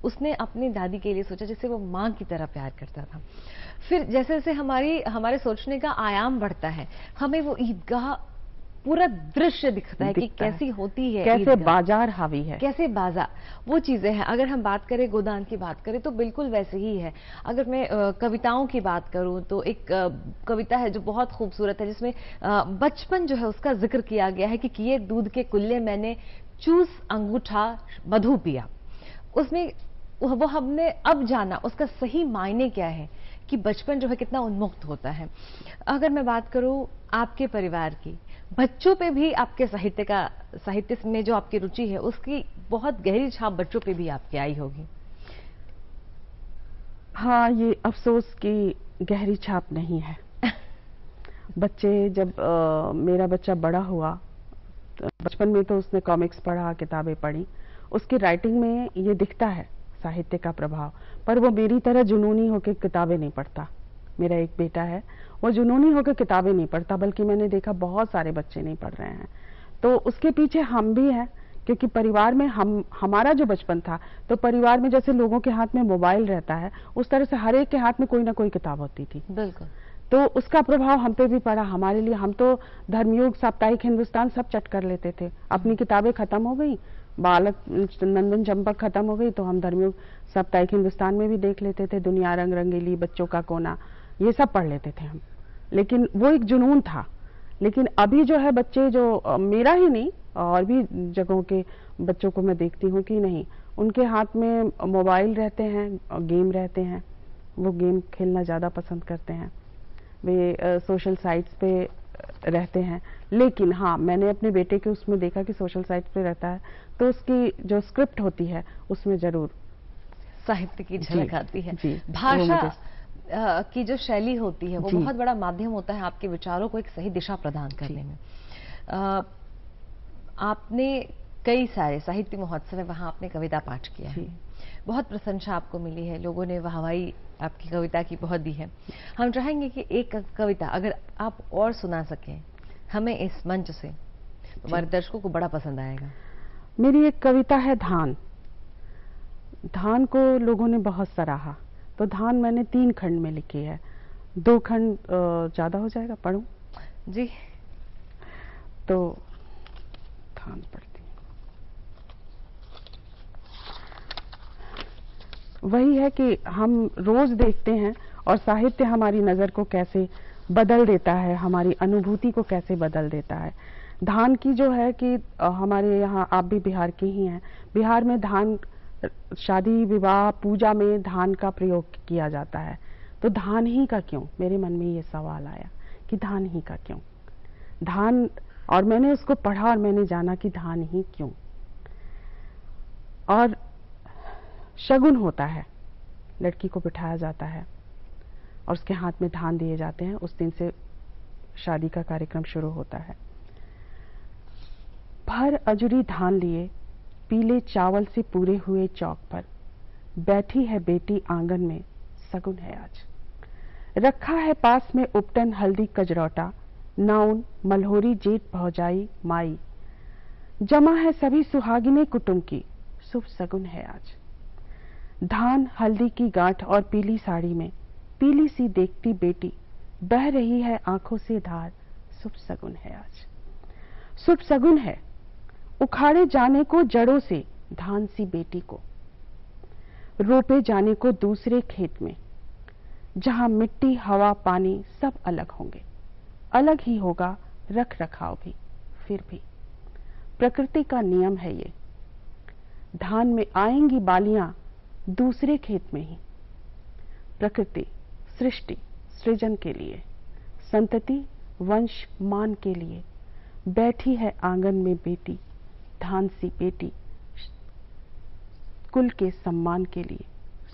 उसने अपनी दादी के लिए सोचा जिसे वो माँ की तरह प्यार करता था। फिर जैसे जैसे हमारे सोचने का आयाम बढ़ता है, हमें वो ईदगाह पूरा दृश्य दिखता है कि कैसी होती है, कैसे बाजार हावी है, कैसे बाजार, वो चीजें हैं। अगर हम बात करें गोदान की बात करें तो बिल्कुल वैसे ही है। अगर मैं कविताओं की बात करूं तो एक कविता है जो बहुत खूबसूरत है, जिसमें बचपन जो है उसका जिक्र किया गया है कि किए दूध के कुल्ले मैंने चूस अंगूठा मधु पिया। उसमें वो हमने अब जाना उसका सही मायने क्या है कि बचपन जो है कितना उन्मुक्त होता है। अगर मैं बात करूं आपके परिवार की, बच्चों पे भी आपके साहित्य में जो आपकी रुचि है उसकी बहुत गहरी छाप बच्चों पे भी आपकी आई होगी। हाँ, ये अफसोस की गहरी छाप नहीं है। बच्चे जब मेरा बच्चा बड़ा हुआ, बचपन में तो उसने कॉमिक्स पढ़ा, किताबें पढ़ी, उसकी राइटिंग में ये दिखता है साहित्य का प्रभाव, पर वो मेरी तरह जुनूनी होकर किताबें नहीं पढ़ता। मेरा एक बेटा है, वो जुनूनी होकर किताबें नहीं पढ़ता, बल्कि मैंने देखा बहुत सारे बच्चे नहीं पढ़ रहे हैं। तो उसके पीछे हम भी हैं, क्योंकि परिवार में हमारा जो बचपन था, तो परिवार में जैसे लोगों के हाथ में मोबाइल रहता है, उस तरह से हर एक के हाथ में कोई ना कोई किताब होती थी। बिल्कुल। तो उसका प्रभाव हम पे भी पड़ा। हमारे लिए, हम तो धर्मयुग, साप्ताहिक हिंदुस्तान सब चट कर लेते थे। अपनी किताबें खत्म हो गई, बालक नंदन चंपक खत्म हो गई, तो हम धर्मयुग साप्ताहिक हिंदुस्तान में भी देख लेते थे। दुनिया रंग रंगीली, बच्चों का कोना, ये सब पढ़ लेते थे हम। लेकिन वो एक जुनून था। लेकिन अभी जो है बच्चे, जो मेरा ही नहीं और भी जगहों के बच्चों को मैं देखती हूँ कि नहीं, उनके हाथ में मोबाइल रहते हैं, गेम रहते हैं, वो गेम खेलना ज़्यादा पसंद करते हैं, वे सोशल साइट्स पे रहते हैं। लेकिन हाँ, मैंने अपने बेटे के उसमें देखा कि सोशल साइट्स पे रहता है, तो उसकी जो स्क्रिप्ट होती है उसमें जरूर साहित्य की झलक आती है। जी, भाषा की जो शैली होती है वो जी, बहुत बड़ा माध्यम होता है आपके विचारों को एक सही दिशा प्रदान करने में। आपने कई सारे साहित्य महोत्सव में वहां आपने कविता पाठ किया है, बहुत प्रशंसा आपको मिली है, लोगों ने वाहवाही आपकी कविता की बहुत दी है। हम चाहेंगे कि एक कविता अगर आप और सुना सकें हमें इस मंच से, तो हमारे दर्शकों को बड़ा पसंद आएगा। मेरी एक कविता है धान। धान को लोगों ने बहुत सराहा, तो धान मैंने 3 खंड में लिखी है। 2 खंड ज्यादा हो जाएगा, पढ़ूं? जी। तो धान पढ़ती हूं। वही है कि हम रोज देखते हैं और साहित्य हमारी नजर को कैसे बदल देता है, हमारी अनुभूति को कैसे बदल देता है। धान की जो है कि हमारे यहाँ, आप भी बिहार के ही हैं, बिहार में धान, शादी विवाह पूजा में धान का प्रयोग किया जाता है। तो धान ही का क्यों, मेरे मन में ये सवाल आया कि धान ही का क्यों, धान। और मैंने उसको पढ़ा और मैंने जाना कि धान ही क्यों। और शगुन होता है, लड़की को बिठाया जाता है और उसके हाथ में धान दिए जाते हैं। उस दिन से शादी का कार्यक्रम शुरू होता है। भर अजुरी धान लिए, पीले चावल से पूरे हुए चौक पर, बैठी है बेटी आंगन में, सगुन है आज। रखा है पास में उपटन हल्दी कजरौटा, नाउन मलहोरी जेठ भौजाई माई। जमा है सभी सुहागिने कुटुंब की, शुभ सगुन है आज। धान हल्दी की गांठ और पीली साड़ी में, पीली सी देखती बेटी, बह रही है आंखों से धार, शुभ सगुन है आज। शुभ सगुन है उखाड़े जाने को जड़ों से धान सी बेटी को, रोपे जाने को दूसरे खेत में, जहां मिट्टी हवा पानी सब अलग होंगे, अलग ही होगा रख रखाव भी। फिर भी प्रकृति का नियम है ये, धान में आएंगी बालियां दूसरे खेत में ही। प्रकृति सृष्टि सृजन के लिए, संतति वंश मान के लिए, बैठी है आंगन में बेटी, धान सी बेटी, कुल के सम्मान के लिए,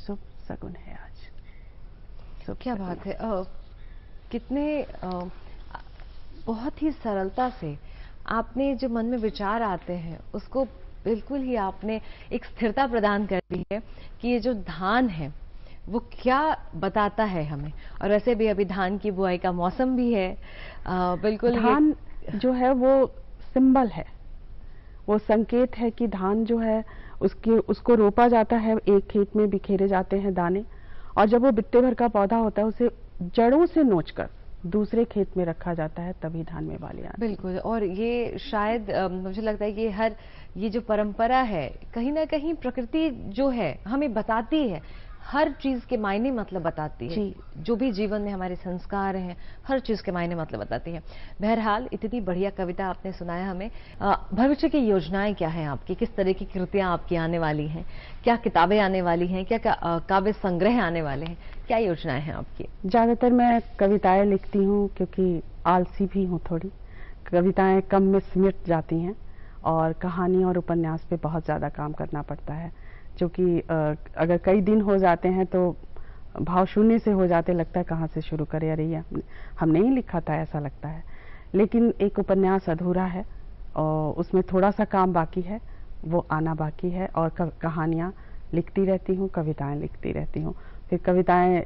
शुभ सगुन है आज। क्या बात है। कितने बहुत ही सरलता से आपने जो मन में विचार आते हैं उसको बिल्कुल ही आपने एक स्थिरता प्रदान कर दी है कि ये जो धान है वो क्या बताता है हमें। और वैसे भी अभी धान की बुआई का मौसम भी है। बिल्कुल धान जो है वो सिंबल है, वो संकेत है कि धान जो है उसको रोपा जाता है, एक खेत में बिखेरे जाते हैं दाने, और जब वो बित्ते भर का पौधा होता है उसे जड़ों से नोचकर दूसरे खेत में रखा जाता है, तभी धान में बालियां आती हैं। बिल्कुल। और ये शायद मुझे लगता है कि ये जो परंपरा है कहीं ना कहीं प्रकृति जो है हमें बताती है हर चीज के मायने मतलब बताती है। जी। जो भी जीवन में हमारे संस्कार हैं, हर चीज के मायने मतलब बताती है। बहरहाल इतनी बढ़िया कविता आपने सुनाया हमें। भविष्य की योजनाएं क्या हैं आपकी? किस तरह की कृतियां आपकी आने वाली हैं? क्या किताबें आने वाली हैं? क्या काव्य संग्रह आने वाले हैं? क्या योजनाएं हैं आपकी? ज्यादातर मैं कविताएं लिखती हूँ, क्योंकि आलसी भी हूँ थोड़ी। कविताएं कम में सिमट जाती हैं और कहानी और उपन्यास पे बहुत ज्यादा काम करना पड़ता है, जो कि अगर कई दिन हो जाते हैं तो भाव शून्य से हो जाते, लगता है कहाँ से शुरू करें, अरे ये हमने ही लिखा था, ऐसा लगता है। लेकिन एक उपन्यास अधूरा है और उसमें थोड़ा सा काम बाकी है, वो आना बाकी है। और कहानियाँ लिखती रहती हूँ, कविताएं लिखती रहती हूँ। फिर कविताएं,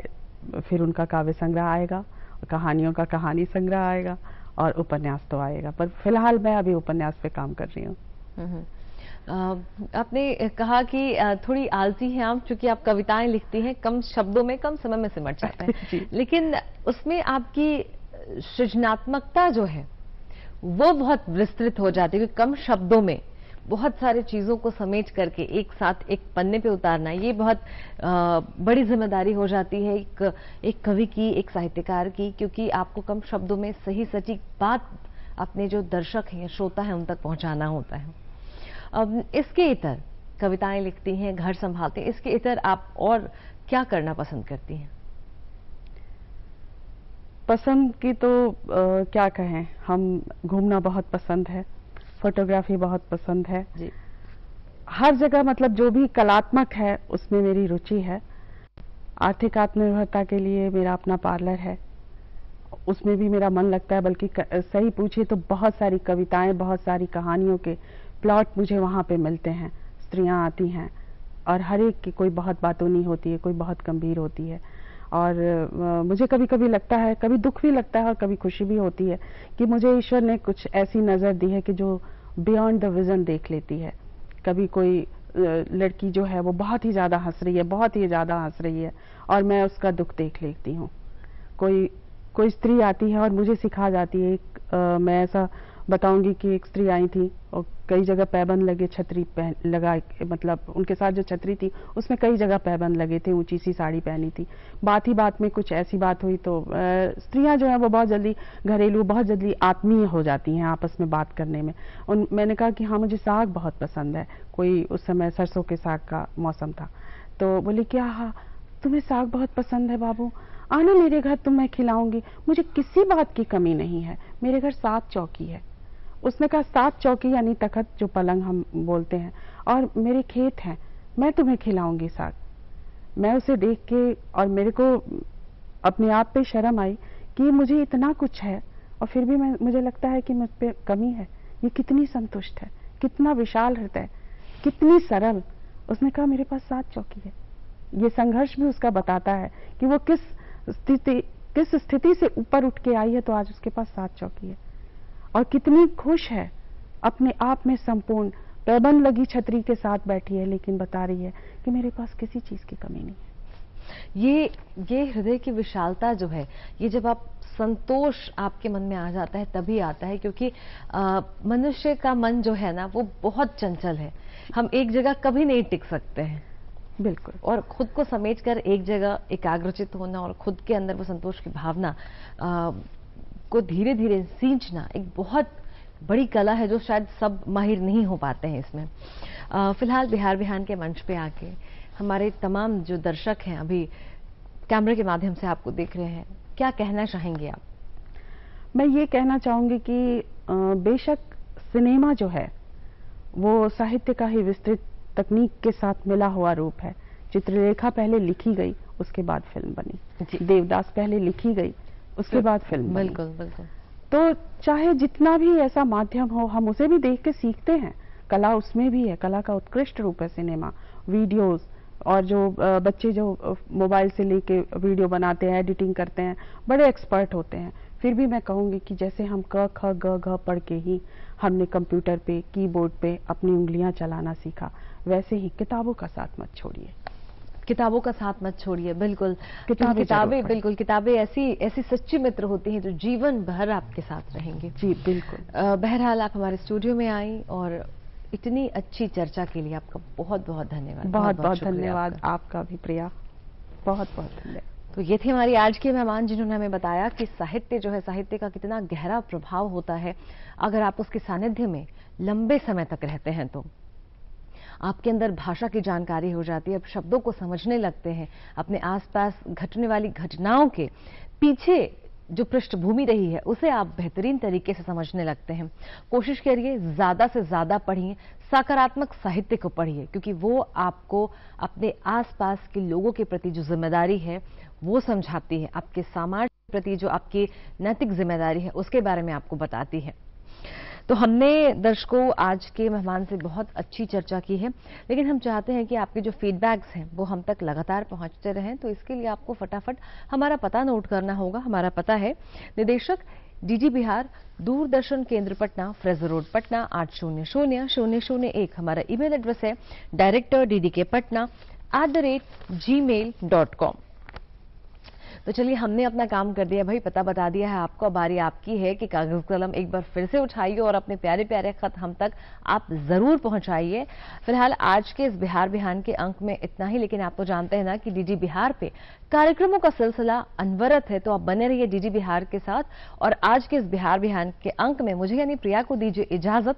फिर उनका काव्य संग्रह आएगा, कहानियों का कहानी संग्रह आएगा और उपन्यास तो आएगा। पर फिलहाल मैं अभी उपन्यास पे काम कर रही हूँ। आपने कहा कि थोड़ी आलसी हैं आप, क्योंकि आप कविताएं लिखती हैं, कम शब्दों में कम समय में सिमट जाता है। लेकिन उसमें आपकी सृजनात्मकता जो है वो बहुत विस्तृत हो जाती है, क्योंकि कम शब्दों में बहुत सारी चीजों को समेट करके एक साथ एक पन्ने पे उतारना, ये बहुत बड़ी जिम्मेदारी हो जाती है एक कवि की, एक साहित्यकार की, क्योंकि आपको कम शब्दों में सही सटीक बात अपने जो दर्शक हैं, श्रोता है, उन तक पहुंचाना होता है। अब इसके इतर कविताएं लिखती हैं, घर संभालती हैं, इसके इतर आप और क्या करना पसंद करती हैं? पसंद की तो क्या कहें, हम घूमना बहुत पसंद है, फोटोग्राफी बहुत पसंद है जी। हर जगह मतलब जो भी कलात्मक है उसमें मेरी रुचि है। आर्थिक आत्मनिर्भरता के लिए मेरा अपना पार्लर है, उसमें भी मेरा मन लगता है। बल्कि सही पूछिए तो बहुत सारी कविताएं, बहुत सारी कहानियों के प्लॉट मुझे वहाँ पे मिलते हैं। स्त्रियां आती हैं और हर एक की कोई बहुत बातूनी होती है, कोई बहुत गंभीर होती है। और मुझे कभी कभी लगता है, कभी दुख भी लगता है और कभी खुशी भी होती है कि मुझे ईश्वर ने कुछ ऐसी नज़र दी है कि जो बियॉन्ड द विजन देख लेती है। कभी कोई लड़की जो है वो बहुत ही ज़्यादा हंस रही है, बहुत ही ज़्यादा हंस रही है, और मैं उसका दुख देख लेती हूँ। कोई स्त्री आती है और मुझे सिखा जाती है। मैं ऐसा बताऊंगी कि एक स्त्री आई थी और कई जगह पैबंद लगे, छतरी लगा, मतलब उनके साथ जो छतरी थी उसमें कई जगह पैबंद लगे थे, ऊंची सी साड़ी पहनी थी। बात ही बात में कुछ ऐसी बात हुई तो स्त्रियां जो है वो बहुत जल्दी घरेलू, बहुत जल्दी आत्मीय हो जाती हैं आपस में बात करने में। मैंने कहा कि हाँ मुझे साग बहुत पसंद है, कोई उस समय सरसों के साग का मौसम था। तो बोली क्या, हाँ तुम्हें साग बहुत पसंद है बाबू, आना मेरे घर, तुम्हें खिलाऊंगी। मुझे किसी बात की कमी नहीं है, मेरे घर 7 चौकी है। उसने कहा 7 चौकी यानी तखत, जो पलंग हम बोलते हैं, और मेरे खेत हैं, मैं तुम्हें खिलाऊंगी साग। मैं उसे देख के और मेरे को अपने आप पे शर्म आई कि मुझे इतना कुछ है और फिर भी मुझे लगता है कि मुझ पे कमी है। ये कितनी संतुष्ट है, कितना विशाल हृदय, कितनी सरल। उसने कहा मेरे पास 7 चौकी है। ये संघर्ष भी उसका बताता है कि वो किस स्थिति से ऊपर उठ के आई है, तो आज उसके पास 7 चौकी है और कितनी खुश है, अपने आप में संपूर्ण, पैबंद लगी छतरी के साथ बैठी है, लेकिन बता रही है कि मेरे पास किसी चीज की कमी नहीं है। ये हृदय की विशालता जो है, ये जब आप संतोष आपके मन में आ जाता है तभी आता है, क्योंकि मनुष्य का मन जो है ना वो बहुत चंचल है। हम एक जगह कभी नहीं टिक सकते हैं। बिल्कुल। और खुद को समेट कर एक जगह एकाग्रचित होना और खुद के अंदर वो संतोष की भावना को धीरे धीरे सींचना एक बहुत बड़ी कला है, जो शायद सब माहिर नहीं हो पाते हैं इसमें। फिलहाल बिहार बिहान के मंच पे आके हमारे तमाम जो दर्शक हैं अभी कैमरे के माध्यम से आपको देख रहे हैं, क्या कहना चाहेंगे आप? मैं ये कहना चाहूंगी कि बेशक सिनेमा जो है वो साहित्य का ही विस्तृत तकनीक के साथ मिला हुआ रूप है। चित्रलेखा पहले लिखी गई, उसके बाद फिल्म बनी। देवदास पहले लिखी गई, उसके बाद फिल्म बनी। बिल्कुल बिल्कुल। तो चाहे जितना भी ऐसा माध्यम हो, हम उसे भी देख के सीखते हैं। कला उसमें भी है, कला का उत्कृष्ट रूप है सिनेमा, वीडियोस, और जो बच्चे जो मोबाइल से लेके वीडियो बनाते हैं, एडिटिंग करते हैं, बड़े एक्सपर्ट होते हैं। फिर भी मैं कहूंगी कि जैसे हम क ख ग घ पढ़ के ही हमने कंप्यूटर पे, कीबोर्ड पे अपनी उंगलियां चलाना सीखा, वैसे ही किताबों का साथ मत छोड़िए। किताबों का साथ मत छोड़िए। बिल्कुल, किताबें बिल्कुल, किताबें ऐसी सच्ची मित्र होती हैं जो जीवन भर आपके साथ रहेंगी। जी बिल्कुल। बहरहाल आप हमारे स्टूडियो में आई और इतनी अच्छी चर्चा के लिए आपका बहुत बहुत धन्यवाद। बहुत बहुत धन्यवाद आपका भी प्रिया। बहुत बहुत धन्यवाद। तो ये थे हमारी आज के मेहमान, जिन्होंने हमें बताया कि साहित्य जो है, साहित्य का कितना गहरा प्रभाव होता है अगर आप उसके सानिध्य में लंबे समय तक रहते हैं। तो आपके अंदर भाषा की जानकारी हो जाती है, आप शब्दों को समझने लगते हैं, अपने आसपास घटने वाली घटनाओं के पीछे जो पृष्ठभूमि रही है उसे आप बेहतरीन तरीके से समझने लगते हैं। कोशिश करिए ज्यादा से ज्यादा पढ़िए, सकारात्मक साहित्य को पढ़िए, क्योंकि वो आपको अपने आसपास के लोगों के प्रति जो जिम्मेदारी है वो समझाती है, आपके समाज के प्रति जो आपकी नैतिक जिम्मेदारी है उसके बारे में आपको बताती है। तो हमने दर्शकों आज के मेहमान से बहुत अच्छी चर्चा की है, लेकिन हम चाहते हैं कि आपके जो फीडबैक्स हैं वो हम तक लगातार पहुंचते रहें। तो इसके लिए आपको फटाफट हमारा पता नोट करना होगा। हमारा पता है निदेशक डीडी बिहार, दूरदर्शन केंद्र पटना, फ्रेजर रोड पटना 800001। हमारा ईमेल एड्रेस है director.ddkpatna@gmail.com। तो चलिए, हमने अपना काम कर दिया भाई, पता बता दिया है आपको। बारी आपकी है कि कागज कलम एक बार फिर से उठाइए और अपने प्यारे प्यारे खत हम तक आप जरूर पहुंचाइए। फिलहाल आज के इस बिहार बिहान के अंक में इतना ही, लेकिन आप तो जानते हैं ना कि डीडी बिहार पे कार्यक्रमों का सिलसिला अनवरत है, तो आप बने रहिए डीडी बिहार के साथ। और आज के इस बिहार बिहान के अंक में मुझे यानी प्रिया को दीजिए इजाजत।